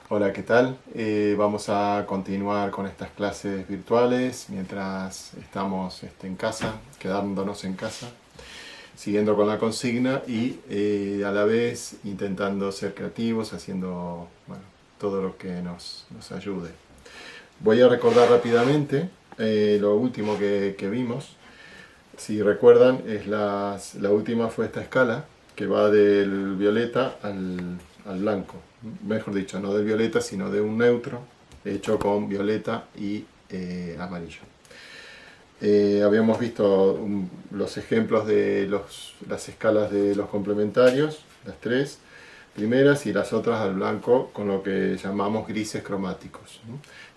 Hola, ¿qué tal? Vamos a continuar con estas clases virtuales mientras estamos en casa, quedándonos en casa, siguiendo con la consigna y a la vez intentando ser creativos, haciendo bueno, todo lo que nos ayude. Voy a recordar rápidamente lo último que vimos. Si recuerdan, la última fue esta escala que va del violeta al blanco. Mejor dicho, no del violeta, sino de un neutro hecho con violeta y amarillo. Habíamos visto los ejemplos de las escalas de los complementarios, las tres primeras y las otras al blanco con lo que llamamos grises cromáticos.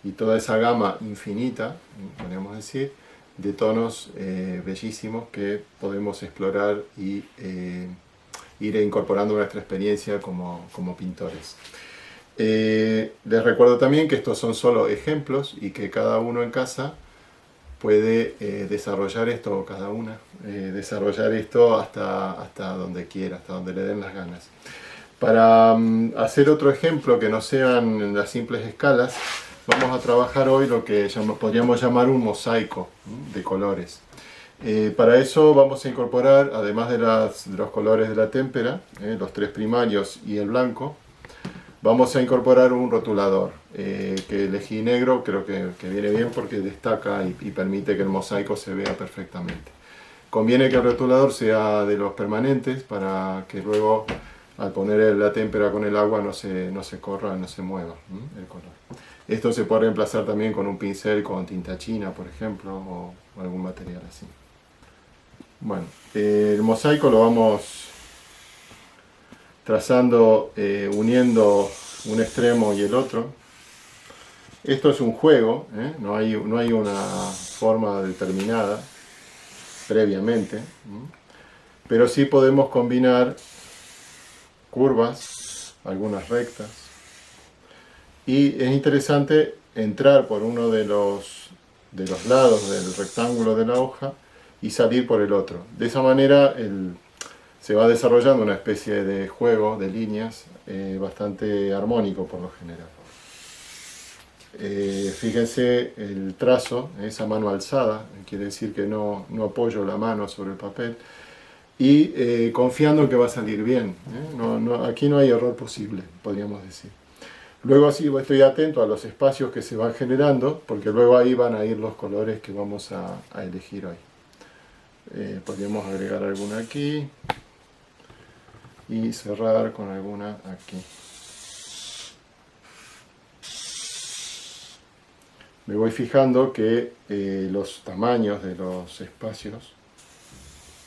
Y toda esa gama infinita, podríamos decir, de tonos bellísimos que podemos explorar y ir incorporando a nuestra experiencia como pintores. Les recuerdo también que estos son solo ejemplos y que cada uno en casa puede desarrollar esto, o cada una, desarrollar esto hasta donde quiera, hasta donde le den las ganas. Para hacer otro ejemplo que no sean las simples escalas, vamos a trabajar hoy lo que podríamos llamar un mosaico de colores. Para eso vamos a incorporar, además de los colores de la témpera, los tres primarios y el blanco, vamos a incorporar un rotulador que elegí negro, creo que viene bien porque destaca y permite que el mosaico se vea perfectamente. Conviene que el rotulador sea de los permanentes para que luego al poner la témpera con el agua no se corra, no se mueva el color. Esto se puede reemplazar también con un pincel con tinta china, por ejemplo, o algún material así. Bueno, el mosaico lo vamos trazando, uniendo un extremo y el otro. Esto es un juego, no hay una forma determinada previamente, pero sí podemos combinar curvas, algunas rectas, y es interesante entrar por uno de los lados del rectángulo de la hoja y salir por el otro. De esa manera se va desarrollando una especie de juego de líneas bastante armónico por lo general. Fíjense el trazo, esa mano alzada, quiere decir que no apoyo la mano sobre el papel, y confiando en que va a salir bien. Aquí no hay error posible, podríamos decir. Luego así estoy atento a los espacios que se van generando, porque luego ahí van a ir los colores que vamos a elegir hoy. Podríamos agregar alguna aquí y cerrar con alguna aquí. Me voy fijando que los tamaños de los espacios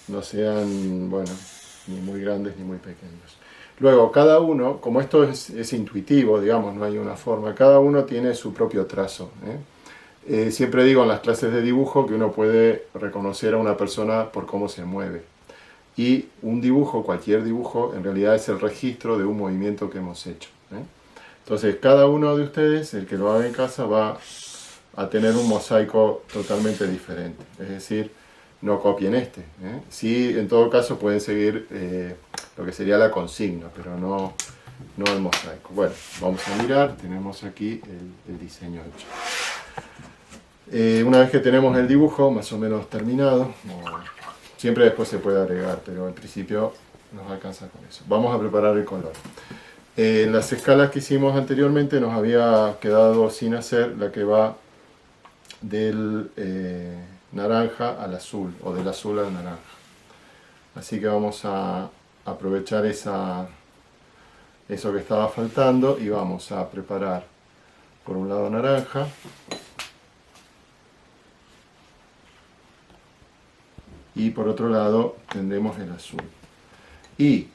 no sean, bueno, ni muy grandes ni muy pequeños. Luego, cada uno, como esto es intuitivo, digamos, no hay una forma, cada uno tiene su propio trazo. Siempre digo en las clases de dibujo que uno puede reconocer a una persona por cómo se mueve. Y un dibujo, cualquier dibujo, en realidad es el registro de un movimiento que hemos hecho. Entonces, cada uno de ustedes, el que lo haga en casa, va a tener un mosaico totalmente diferente. Es decir, no copien este. Sí, en todo caso pueden seguir lo que sería la consigna, pero no el mosaico. Bueno, vamos a mirar, tenemos aquí el diseño hecho. Una vez que tenemos el dibujo más o menos terminado, siempre después se puede agregar, pero al principio nos alcanza con eso. Vamos a preparar el color. En las escalas que hicimos anteriormente nos había quedado sin hacer la que va del naranja al azul, o del azul al naranja. Así que vamos a aprovechar eso que estaba faltando y vamos a preparar por un lado naranja, y por otro lado tendremos el azul. Y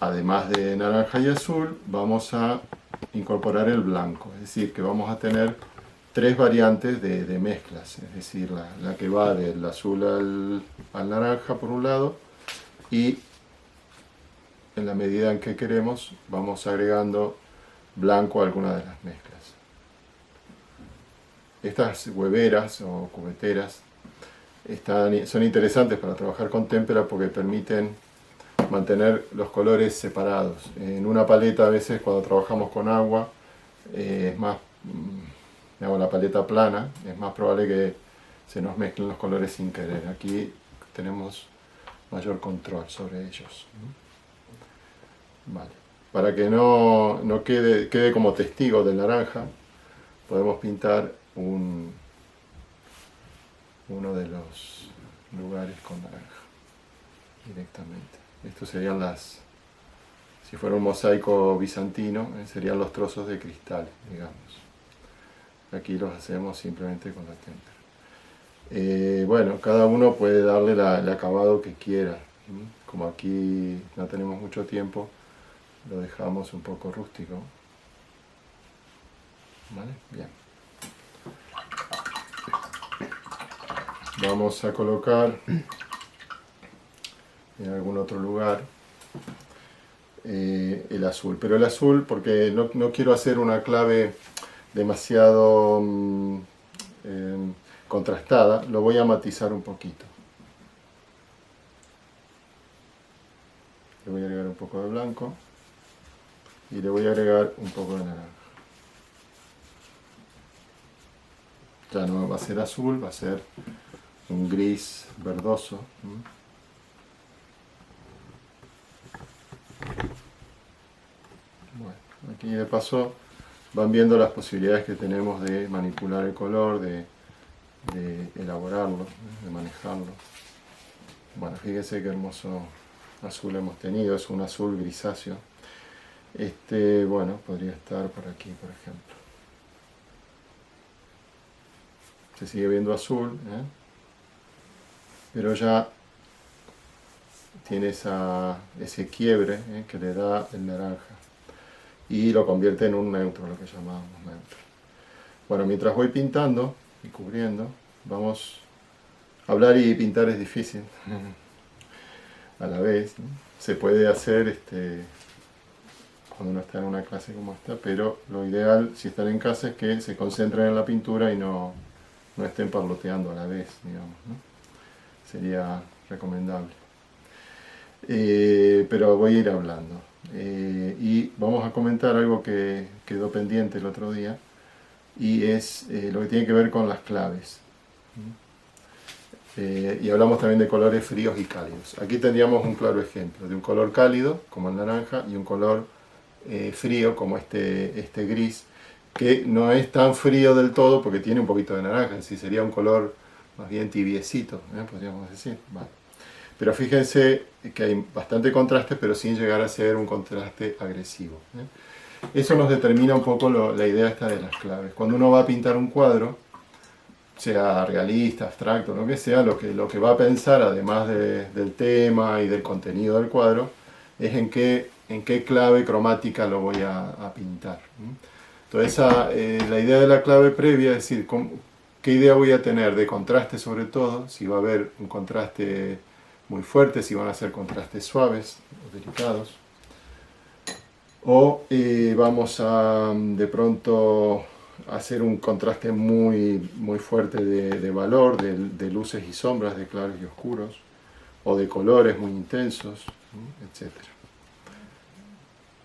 además de naranja y azul, vamos a incorporar el blanco, es decir, que vamos a tener tres variantes de mezclas, es decir, la que va del azul al naranja por un lado, y en la medida en que queremos vamos agregando blanco a alguna de las mezclas. Estas hueveras o cubeteras son interesantes para trabajar con témpera porque permiten mantener los colores separados. En una paleta a veces cuando trabajamos con agua es más, digamos, la paleta plana, es más probable que se nos mezclen los colores sin querer. Aquí tenemos mayor control sobre ellos. Vale. Para que no quede como testigo del naranja, podemos pintar uno de los lugares con naranja directamente. Estos serían si fuera un mosaico bizantino, serían los trozos de cristal, digamos. Aquí los hacemos simplemente con la témpera. Bueno, cada uno puede darle el acabado que quiera. Como aquí no tenemos mucho tiempo, lo dejamos un poco rústico. ¿Vale? Bien. Vamos a colocar en algún otro lugar el azul. Pero el azul, porque no quiero hacer una clave demasiado contrastada, lo voy a matizar un poquito. Le voy a agregar un poco de blanco y le voy a agregar un poco de naranja. Ya no va a ser azul, va a ser un gris verdoso. Bueno, aquí de paso van viendo las posibilidades que tenemos de manipular el color, de elaborarlo, de manejarlo. Bueno, fíjense qué hermoso azul hemos tenido, es un azul grisáceo. Bueno, podría estar por aquí, por ejemplo. Se sigue viendo azul, pero ya tiene ese quiebre que le da el naranja y lo convierte en un neutro, lo que llamamos neutro. Bueno, mientras voy pintando y cubriendo, vamos a hablar y pintar es difícil a la vez, ¿no? Se puede hacer cuando uno está en una clase como esta, pero lo ideal, si están en casa, es que se concentren en la pintura y no estén parloteando a la vez, digamos, ¿no? Sería recomendable. Pero voy a ir hablando. Y vamos a comentar algo que quedó pendiente el otro día, y es lo que tiene que ver con las claves. Y hablamos también de colores fríos y cálidos. Aquí tendríamos un claro ejemplo de un color cálido, como el naranja, y un color frío, como este gris, que no es tan frío del todo porque tiene un poquito de naranja, en sí sería un color más bien tibiecito, podríamos decir. Vale. Pero fíjense que hay bastante contraste, pero sin llegar a ser un contraste agresivo. Eso nos determina un poco la idea esta de las claves. Cuando uno va a pintar un cuadro, sea realista, abstracto, lo que sea, lo que va a pensar, además del tema y del contenido del cuadro, es en qué clave cromática lo voy a pintar. Entonces, la idea de la clave previa es decir, qué idea voy a tener de contraste sobre todo, si va a haber un contraste muy fuerte, si van a ser contrastes suaves o delicados, o vamos a de pronto hacer un contraste muy, muy fuerte de valor, de luces y sombras, de claros y oscuros, o de colores muy intensos, etc.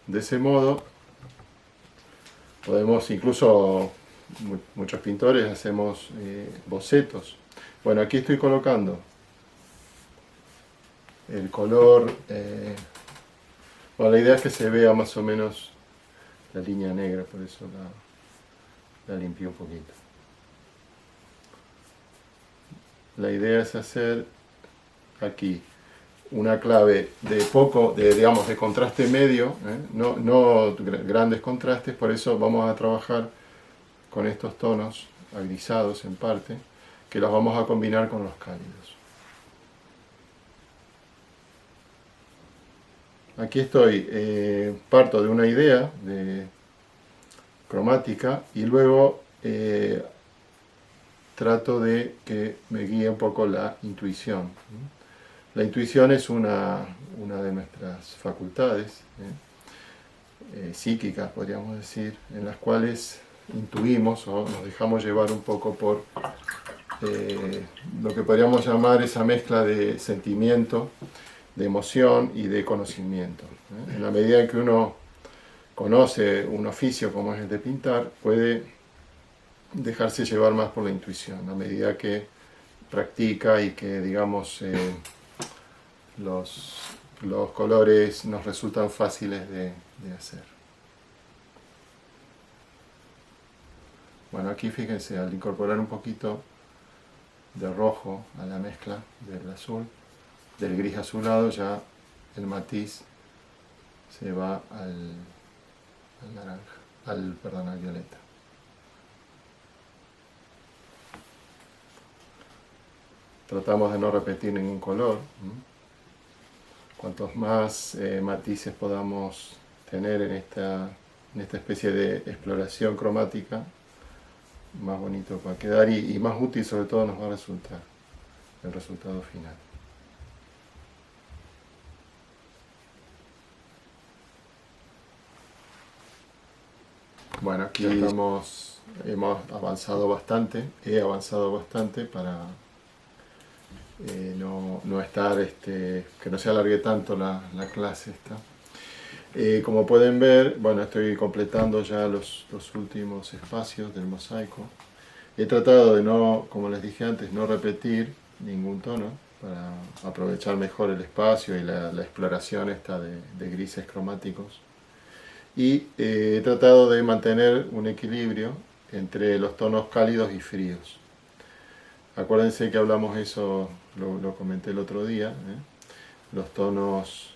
De ese modo, podemos incluso, muchos pintores hacemos bocetos. Bueno, aquí estoy colocando el color, bueno, la idea es que se vea más o menos la línea negra, por eso la limpié un poquito. La idea es hacer aquí una clave digamos, de contraste medio, no grandes contrastes, por eso vamos a trabajar con estos tonos agrisados en parte, que los vamos a combinar con los cálidos. Aquí estoy, parto de una idea de cromática y luego trato de que me guíe un poco la intuición. La intuición es una de nuestras facultades psíquicas, podríamos decir, en las cuales intuimos o nos dejamos llevar un poco por lo que podríamos llamar esa mezcla de sentimiento, de emoción y de conocimiento. En la medida en que uno conoce un oficio como es el de pintar, puede dejarse llevar más por la intuición, a medida que practica y que, digamos, los colores nos resultan fáciles de hacer. Bueno, aquí fíjense, al incorporar un poquito de rojo a la mezcla del azul, del gris azulado, ya el matiz se va al naranja, perdón, al violeta. Tratamos de no repetir ningún color. Cuantos más matices podamos tener en esta especie de exploración cromática, más bonito va a quedar y más útil sobre todo nos va a resultar el resultado final. Bueno, aquí hemos avanzado bastante, he avanzado bastante para no estar, que no se alargue tanto la clase esta. Como pueden ver, bueno, estoy completando ya los últimos espacios del mosaico. He tratado de no, como les dije antes, no repetir ningún tono para aprovechar mejor el espacio y la exploración esta de grises cromáticos. Y he tratado de mantener un equilibrio entre los tonos cálidos y fríos. Acuérdense que hablamos eso, lo comenté el otro día, los tonos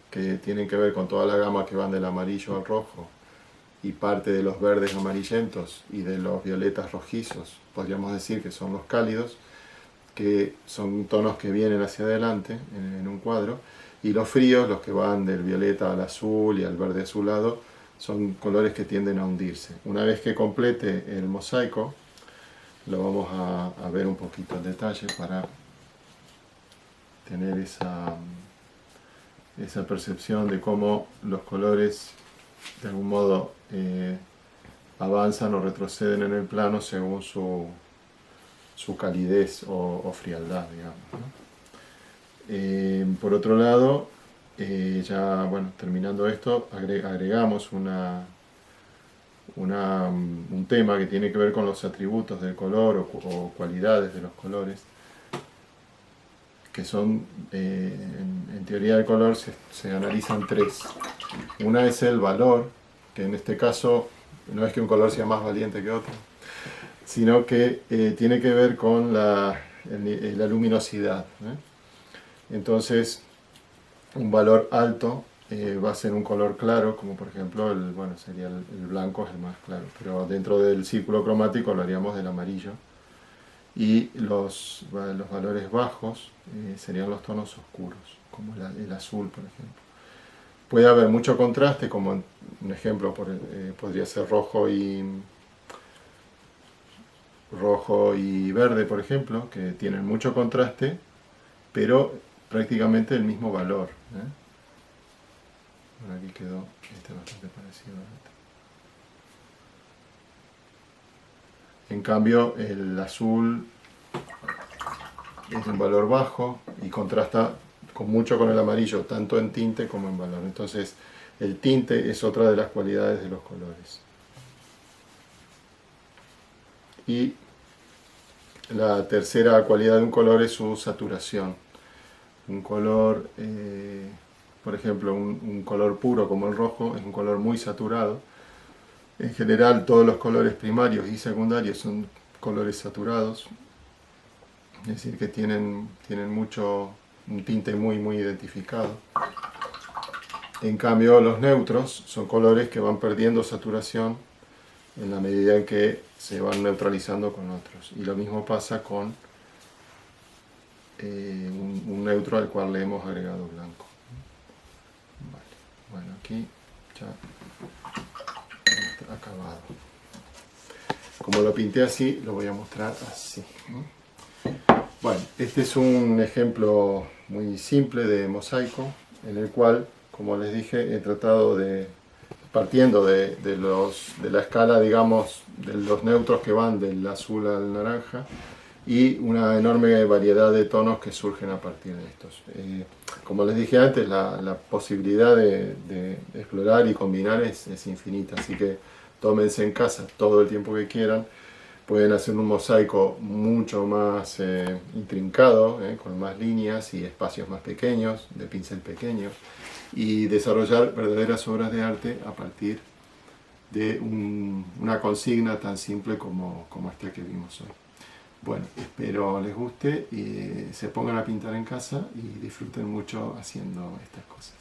que tienen que ver con toda la gama que van del amarillo al rojo y parte de los verdes amarillentos y de los violetas rojizos, podríamos decir que son los cálidos, que son tonos que vienen hacia adelante en un cuadro, y los fríos, los que van del violeta al azul y al verde azulado, son colores que tienden a hundirse. Una vez que complete el mosaico, lo vamos a ver un poquito en detalle para tener esa percepción de cómo los colores de algún modo avanzan o retroceden en el plano según su calidez o frialdad, digamos, ¿no? Por otro lado, ya bueno, terminando esto, agregamos un tema que tiene que ver con los atributos del color o cualidades de los colores, que son, en teoría del color se analizan tres. Una es el valor, que en este caso no es que un color sea más valiente que otro, sino que tiene que ver con la luminosidad, Entonces, un valor alto va a ser un color claro, como por ejemplo, sería el blanco es el más claro, pero dentro del círculo cromático lo haríamos del amarillo. Y los valores bajos serían los tonos oscuros, como el azul, por ejemplo. Puede haber mucho contraste, como un ejemplo podría ser rojo y verde, por ejemplo, que tienen mucho contraste, pero prácticamente el mismo valor. Bueno, aquí quedó bastante parecido a este. En cambio, el azul es un valor bajo y contrasta mucho con el amarillo, tanto en tinte como en valor. Entonces, el tinte es otra de las cualidades de los colores. Y la tercera cualidad de un color es su saturación. Un color, por ejemplo, un color puro como el rojo es un color muy saturado. En general, todos los colores primarios y secundarios son colores saturados, es decir, que tienen un tinte muy identificado. En cambio, los neutros son colores que van perdiendo saturación en la medida en que se van neutralizando con otros. Y lo mismo pasa con un neutro al cual le hemos agregado blanco. Vale. Bueno, aquí ya está acabado. Como lo pinté así, lo voy a mostrar así. Bueno, este es un ejemplo muy simple de mosaico, en el cual, como les dije, he tratado partiendo de la escala, digamos, de los neutros que van del azul al naranja, y una enorme variedad de tonos que surgen a partir de estos. Como les dije antes, la posibilidad de explorar y combinar es infinita, así que tómense en casa todo el tiempo que quieran. Pueden hacer un mosaico mucho más intrincado, con más líneas y espacios más pequeños, de pincel pequeño, y desarrollar verdaderas obras de arte a partir de una consigna tan simple como esta que vimos hoy. Bueno, espero les guste y se pongan a pintar en casa y disfruten mucho haciendo estas cosas.